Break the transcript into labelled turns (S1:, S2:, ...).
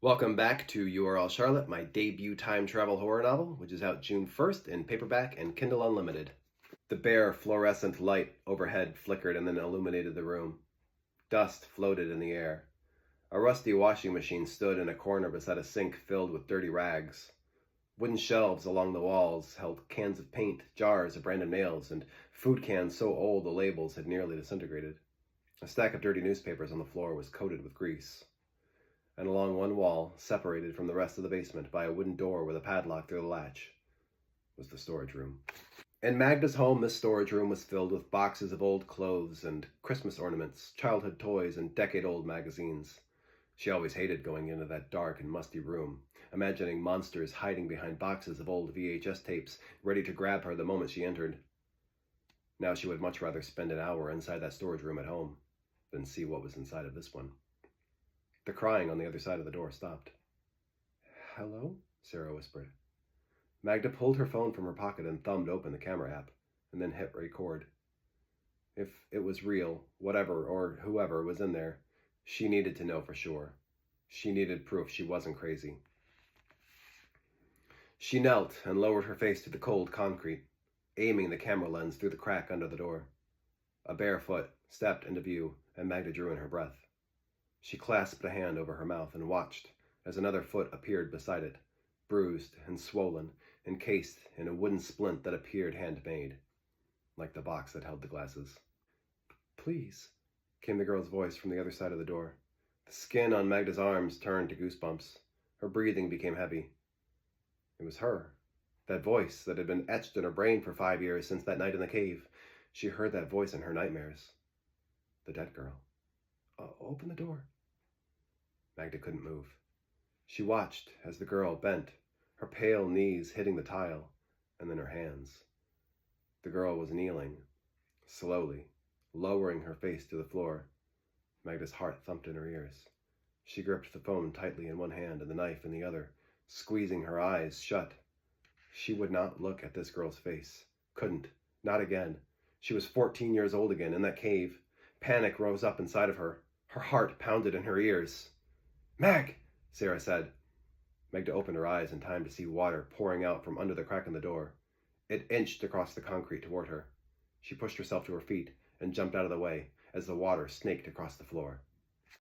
S1: Welcome back to URL Charlotte, my debut time travel horror novel, which is out June 1st in paperback and Kindle Unlimited. The bare fluorescent light overhead flickered and then illuminated the room. Dust floated in the air. A rusty washing machine stood in a corner beside a sink filled with dirty rags. Wooden shelves along the walls held cans of paint, jars of random nails, and food cans so old the labels had nearly disintegrated. A stack of dirty newspapers on the floor was coated with grease. And along one wall, separated from the rest of the basement by a wooden door with a padlock through the latch, was the storage room. In Magda's home, this storage room was filled with boxes of old clothes and Christmas ornaments, childhood toys, and decade-old magazines. She always hated going into that dark and musty room, imagining monsters hiding behind boxes of old VHS tapes, ready to grab her the moment she entered. Now she would much rather spend an hour inside that storage room at home than see what was inside of this one. The crying on the other side of the door stopped. "Hello?" Sarah whispered. Magda pulled her phone from her pocket and thumbed open the camera app, and then hit record. If it was real, whatever or whoever was in there, she needed to know for sure. She needed proof she wasn't crazy. She knelt and lowered her face to the cold concrete, aiming the camera lens through the crack under the door. A bare foot stepped into view, and Magda drew in her breath. She clasped a hand over her mouth and watched as another foot appeared beside it, bruised and swollen, encased in a wooden splint that appeared handmade, like the box that held the glasses. "Please," came the girl's voice from the other side of the door. The skin on Magda's arms turned to goosebumps. Her breathing became heavy. It was her. That voice that had been etched in her brain for 5 years since that night in the cave. She heard that voice in her nightmares. The dead girl. "Open the door." Magda couldn't move. She watched as the girl bent, her pale knees hitting the tile, and then her hands. The girl was kneeling, slowly, lowering her face to the floor. Magda's heart thumped in her ears. She gripped the phone tightly in one hand and the knife in the other, squeezing her eyes shut. She would not look at this girl's face. Couldn't. Not again. She was 14 years old again, in that cave. Panic rose up inside of her. Her heart pounded in her ears. "Mag!" Sarah said. Magda opened her eyes in time to see water pouring out from under the crack in the door. It inched across the concrete toward her. She pushed herself to her feet and jumped out of the way as the water snaked across the floor.